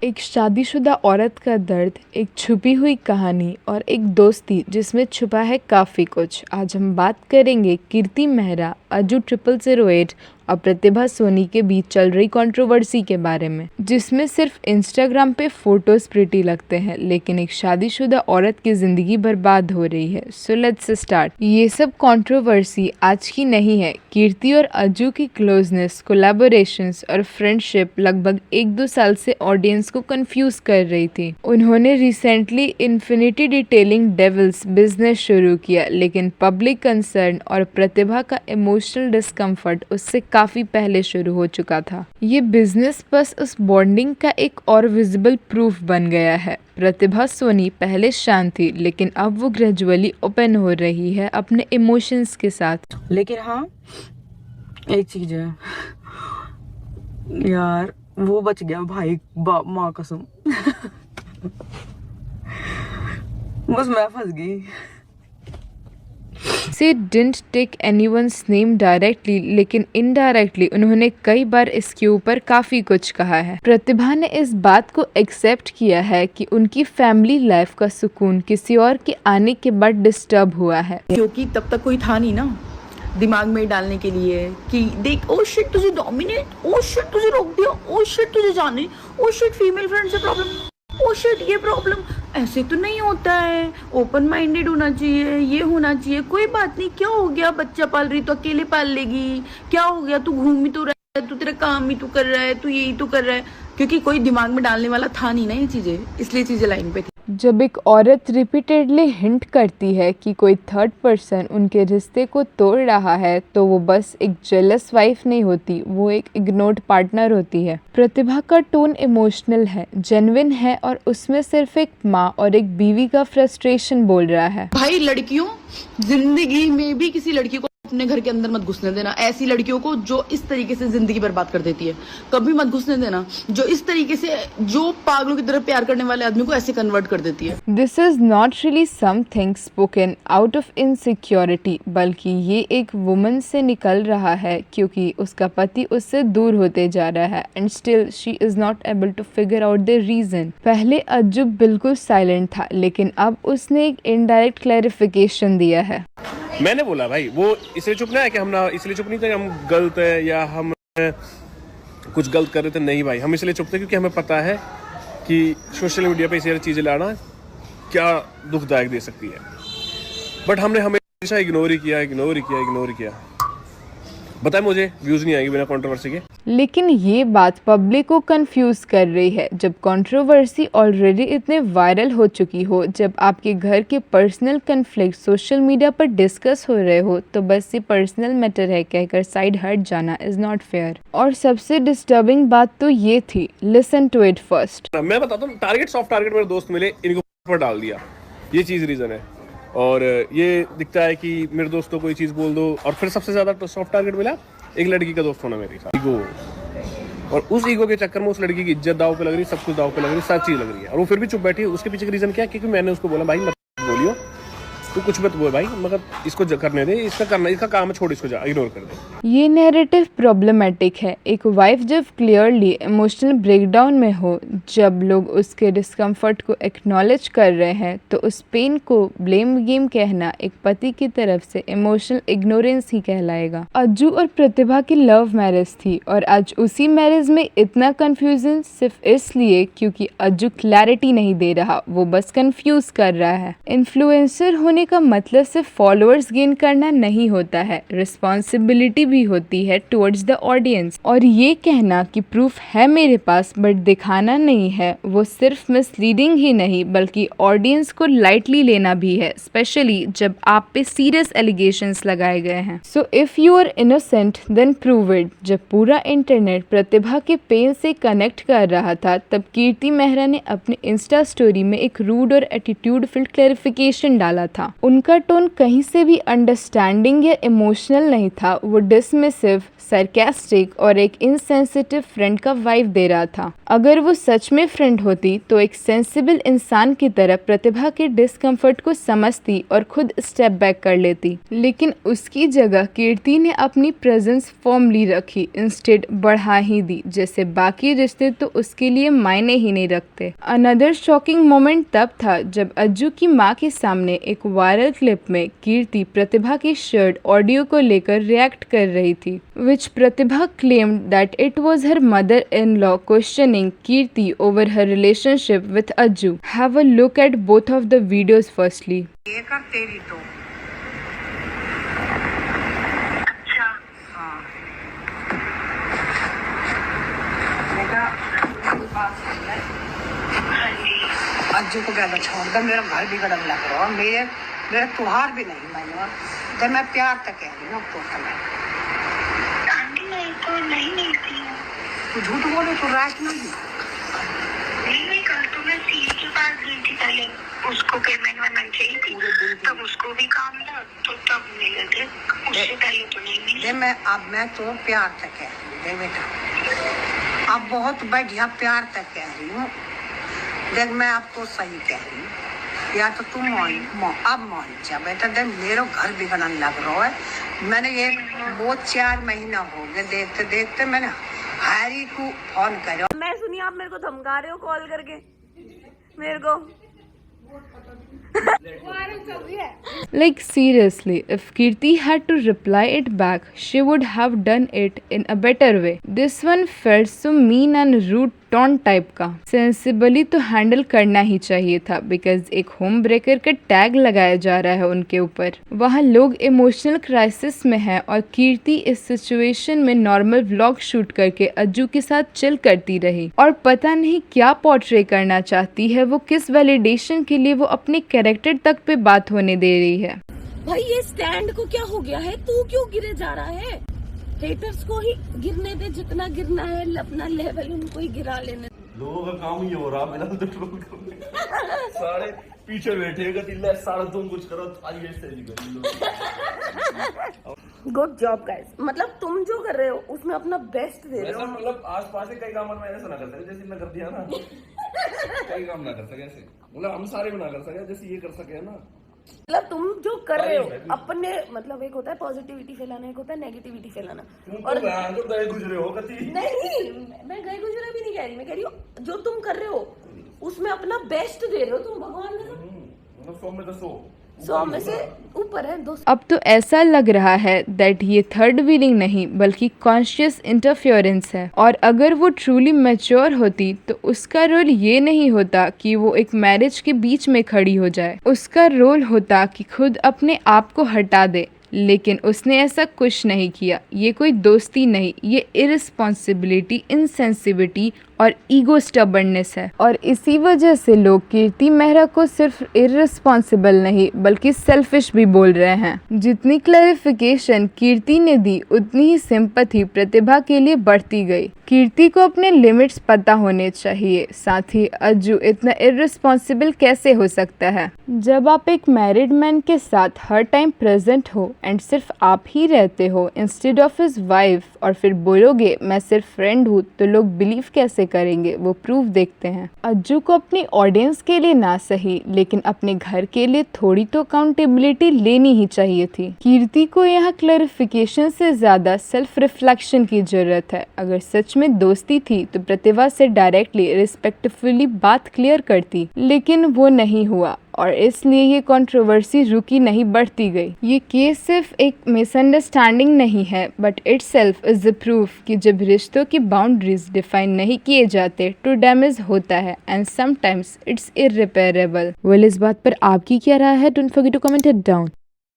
एक शादीशुदा औरत का दर्द, एक छुपी हुई कहानी और एक दोस्ती जिसमें छुपा है काफ़ी कुछ। आज हम बात करेंगे कीर्ति मेहरा, अजू 0008 और प्रतिभा सोनी के बीच चल रही कंट्रोवर्सी के बारे में, जिसमें सिर्फ इंस्टाग्राम पे फोटोज प्रिटी लगते हैं लेकिन एक शादीशुदा औरत की ज़िंदगी बर्बाद हो रही है। So let's start. ये सब कंट्रोवर्सी आज की नहीं है। कीर्ति और अजू की क्लोजनेस, कोलैबोरेशंस और फ्रेंडशिप लगभग 1-2 साल से ऑडियंस को कंफ्यूज कर रही थी। उन्होंने recently infinity detailing devil's business शुरू किया, लेकिन पब्लिक कंसर्न और प्रतिभा का इमोशनल डिस्कम्फर्ट उससे काफी पहले शुरू हो चुका था। ये बिजनेस बस उस बॉन्डिंग का एक और विजिबल प्रूफ बन गया है। प्रतिभा सोनी पहले शांत थी, लेकिन अब वो ग्रेजुअली ओपन हो रही है अपने इमोशंस के साथ। लेकिन हाँ, एक चीज है यार, वो बच गया भाई, माँ कसम। बस मैं फंस गई। She didn't take anyone's name directly, लेकिन इनडायरेक्टली उन्होंने कई बार इसके ऊपर काफी कुछ कहा है। प्रतिभा ने इस बात को एक्सेप्ट किया है कि उनकी फैमिली लाइफ का सुकून किसी और के आने के बाद डिस्टर्ब हुआ है, क्योंकि तब तक कोई था नहीं ना दिमाग में डालने के लिए कि देख, ओ शिट तुझे डोमिनेट, ओ शिट तुझे रोक दिया, ओ शिट तुझे जाने, ओ शिट फीमेल फ्रेंड से प्रॉब्लम, ओ शिट ये प्रॉब्लम। ऐसे तो नहीं होता है, ओपन माइंडेड होना चाहिए, ये होना चाहिए। कोई बात नहीं, क्या हो गया, बच्चा पाल रही तो अकेले पाल लेगी, क्या हो गया, तू घूम ही तो रहा है, तू तेरा काम ही तो कर रहा है, तू यही तो कर रहा है। क्योंकि कोई दिमाग में डालने वाला था नहीं ना ये चीजें, इसलिए चीजें लाइन पे थी। जब एक औरत रिपीटेडली हिंट करती है कि कोई थर्ड पर्सन उनके रिश्ते को तोड़ रहा है, तो वो बस एक जेलस वाइफ नहीं होती, वो एक इग्नोर्ड पार्टनर होती है। प्रतिभा का टोन इमोशनल है, जेन्युइन है और उसमें सिर्फ एक माँ और एक बीवी का फ्रस्ट्रेशन बोल रहा है। भाई लड़कियों, जिंदगी में भी किसी लड़की को अपने घर के अंदर मत घुसने देना। ऐसी लड़कियों को जो इस तरीके से जिंदगी बर्बाद कर देती है, कभी मत घुसने देना। जो इस तरीके से, जो पागलों की तरह प्यार करने वाले आदमी को ऐसे कन्वर्ट कर देती है। This is not really something spoken out of insecurity, बल्कि ये एक वुमन से निकल रहा है क्योंकि उसका पति उससे दूर होते जा रहा है and still she is not able to figure out the reason. पहले अजू बिल्कुल साइलेंट था, लेकिन अब उसने एक इनडायरेक्ट क्लैरिफिकेशन दिया है। मैंने बोला भाई, वो इसलिए चुप ना है कि हम ना, इसलिए चुप नहीं थे कि हम गलत है या हम कुछ गलत कर रहे थे। नहीं भाई, हम इसलिए चुप थे क्योंकि हमें पता है कि सोशल मीडिया पे ऐसी चीज़ें लाना क्या दुखदायक दे सकती है। बट हमने हमेशा इग्नोर ही किया। बताए मुझे व्यूज नहीं आएंगे बिना कंट्रोवर्सी के। लेकिन ये बात पब्लिक को कंफ्यूज कर रही है। जब कंट्रोवर्सी ऑलरेडी इतने वायरल हो चुकी हो, जब आपके घर के पर्सनल कन्फ्लिक्ट सोशल मीडिया पर डिस्कस हो रहे हो, तो बस ये पर्सनल मैटर है कहकर साइड हट जाना इज नॉट फेयर। और सबसे डिस्टर्बिंग बात तो ये थी, लिसन टू इट फर्स्ट। मैं बताता हूँ, टारगेट सॉफ्ट टारगेट मेरे दोस्त मिले, इनको पर डाल दिया, ये चीज़ रीज़न है। और ये दिखता है कि मेरे दोस्तों को ये चीज़ बोल दो, और फिर सबसे ज़्यादा तो सॉफ्ट टारगेट मिला एक लड़की का दोस्त होना मेरे साथ। ईगो, और उस ईगो के चक्कर में उस लड़की की इज्जत दाव पे लग रही, सब कुछ दाव पे लग रही, सब चीज़ लग रही है, और वो फिर भी चुप बैठी है। उसके पीछे का रीज़न क्या है? क्योंकि मैंने उसको बोला भाई मत बोलियो, तू कुछ मत बोल भाई, मगर इसको करने दे, इसका काम है, छोड़ इसको, जा इग्नोर कर दे। ये नैरेटिव प्रॉब्लमेटिक है। एक वाइफ जब क्लियरली इमोशनल ब्रेकडाउन में हो, जब लोग उसके डिस्कम्फर्ट को एक्नॉलेज कर रहे हैं, तो उस पेन को ब्लेम गेम कहना एक पति की तरफ से इमोशनल इग्नोरेंस ही कहलाएगा। अजू और प्रतिभा की लव मैरिज थी, और आज उसी मैरिज में इतना कंफ्यूजन सिर्फ इसलिए क्योंकि अजू क्लैरिटी नहीं दे रहा, वो बस कंफ्यूज कर रहा है। इन्फ्लुएंसर होने का मतलब सिर्फ फॉलोअर्स गेन करना नहीं होता है, रिस्पॉन्सिबिलिटी भी होती है टुवर्ड्स द ऑडियंस। और ये कहना कि प्रूफ है मेरे पास बट दिखाना नहीं है, वो सिर्फ मिसलीडिंग ही नहीं बल्कि ऑडियंस को लाइटली लेना भी है, स्पेशली जब आप पे सीरियस एलिगेशंस लगाए गए हैं। So if you are innocent then prove it. जब पूरा इंटरनेट प्रतिभा के पेन से कनेक्ट कर रहा था, तब कीर्ति मेहरा ने अपने इंस्टा स्टोरी में एक रूड और एटीट्यूड फिल्ड क्लैरिफिकेशन डाला था। उनका टोन कहीं से भी अंडरस्टैंडिंग या इमोशनल नहीं था, वो डिसमिसिव, सरकास्टिक और एक इनसेंसिटिव फ्रेंड का वाइब दे रहा था। अगर वो सच में फ्रेंड होती तो एक सेंसिबल इंसान की तरह प्रतिभा के डिस्कम्फर्ट को समझती और खुद स्टेप बैक कर लेती, लेकिन उसकी जगह कीर्ति ने अपनी प्रेजेंस फॉर्मली रखी, इंस्टेड बढ़ा ही दी, जैसे बाकी रिश्ते तो उसके लिए मायने ही नहीं रखते। अनदर शॉकिंग मोमेंट तब था जब अज्जू की माँ के सामने एक वायरल क्लिप में कीर्ति प्रतिभा की शर्ट ऑडियो को लेकर रिएक्ट कर रही थी, which Pratibha claimed that it was her mother-in-law questioning Kirti over her relationship with Ajju. Have a look at both of the videos firstly. ये कर तेरी तो अच्छा हाँ बेटा मेरी बात सुन ले। हाँ जी अज्जू को ज्यादा छोड़ दे, मेरा घर भी गड़म लग रहा है, मेरे त्योहार भी नहीं मैंने जब मैं प्यार तक कह रही हूँ तो आंटी मैं तो नहीं मिलती हूँ। तू झूठ बोले तो रात नहीं नहीं कल तो मैं सीए के पास गई थी, पहले उसको पेमेंट वेमेंट चाहिए थी, तब उसको भी काम था तो तब मिले थे, उससे पहले तो नहीं मिले। दे मैं तो प्यार तक कह रही हूँ दे बेटा, अब बहुत बढ़िया प्यार तक कह रही हूँ। देख मैं आपको सही कह रही हूँ, या तो तुम अब मान जा बेटा। देख मेरा घर बिगड़ने लग रहा है, मैंने ये वो 4 महीना हो गए देखते देखते मैंने हैरी को फोन करो। मैं सुनिए आप मेरे को धमका रहे हो कॉल करके मेरे को। Like seriously, if Kirti had to reply it back, she would have done it in a better way. This one felt so mean and rude taunt type का। सेंसिबली तो हैंडल करना ही चाहिए था, बिकॉज एक home breaker का tag लगाया जा रहा है उनके ऊपर। वहाँ लोग इमोशनल क्राइसिस में हैं और कीर्ति इस सिचुएशन में नॉर्मल व्लॉग शूट करके अज्जू के साथ चिल करती रही और पता नहीं क्या पोर्ट्रे करना चाहती है वो, किस वैलिडेशन के लिए वो अपने कैरेक्टर तक पे बात होने दे रही है। भाई ये स्टैंड को क्या हो गया है, तू क्यों गिरे जा रहा है? हेटर्स को ही गिरने दे, जितना गिरना है अपना लेवल उनको ही गिरा लेने। लोगों का काम ही हो रहा मेरा तो ट्रोल करने सारे पीछे बैठे गतिल्ला सारा तुम कुछ करो आइए से गुड जॉब गाइस, मतलब तुम जो कर रहे हो उसमें अपना बेस्ट दे रहे हो। मतलब आसपास के कई काम में ऐसा ना कर सके जैसे मैं कर दिया ना कई काम ना कर सके ऐसे, मतलब हम सारे भी ना कर सके जैसे ये कर सके ना। मतलब तुम जो कर रहे हो अपने, मतलब एक होता है पॉजिटिविटी फैलाना, एक होता है नेगेटिविटी फैलाना। और तो गए गुजरे हो कति नहीं, मैं गए गुजरा भी नहीं कह रही, मैं कह रही हूँ जो तुम कर रहे हो उसमें अपना बेस्ट दे रहे हो तुम। भगवान ने 100 में से ऊपर है 200। अब तो ऐसा लग रहा है दैट ये थर्ड व्हीलिंग नहीं बल्कि कॉन्शियस इंटरफेरेंस है, और अगर वो ट्रूली मैच्योर होती तो उसका रोल ये नहीं होता कि वो एक मैरिज के बीच में खड़ी हो जाए। उसका रोल होता कि खुद अपने आप को हटा दे, लेकिन उसने ऐसा कुछ नहीं किया। ये कोई दोस्ती नहीं, ये इररिस्पॉन्सिबिलिटी, इनसेंसिटिविटी और ईगो स्टबर्ननेस है। और इसी वजह से लोग कीर्ति मेहरा को सिर्फ इररिस्पॉन्सिबल नहीं बल्कि सेल्फिश भी बोल रहे हैं। जितनी क्लैरिफिकेशन कीर्ति ने दी उतनी ही सिंपैथी प्रतिभा के लिए बढ़ती गई। कीर्ति को अपने लिमिट्स पता होने चाहिए, साथ ही अज्जू इतना इररिस्पॉन्सिबल कैसे हो सकता है? जब आप एक मैरिड मैन के साथ हर टाइम प्रेजेंट हो एंड सिर्फ आप ही रहते हो इंस्टेड ऑफ हिज वाइफ, और फिर बोलोगे मैं सिर्फ फ्रेंड हूँ, तो लोग बिलीव कैसे करेंगे? वो प्रूफ देखते हैं। अज्जू को अपनी ऑडियंस के लिए ना सही लेकिन अपने घर के लिए थोड़ी तो अकाउंटेबिलिटी लेनी ही चाहिए थी। कीर्ति को यहाँ क्लैरिफिकेशन से ज्यादा सेल्फ रिफ्लेक्शन की जरूरत है। अगर सच में दोस्ती थी तो प्रतिभा से डायरेक्टली रिस्पेक्टफुली बात क्लियर करती, लेकिन वो नहीं हुआ और इसलिए ये कंट्रोवर्सी रुकी नहीं, बढ़ती गई। ये केस सिर्फ एक मिसअंडरस्टैंडिंग नहीं है but itself is the proof कि जब रिश्तों की बाउंड्रीज डिफाइन नहीं किए जाते तो डैमेज होता है and sometimes it's irreparable. Well, इस बात पर आपकी क्या राय है? Don't forget to comment it down.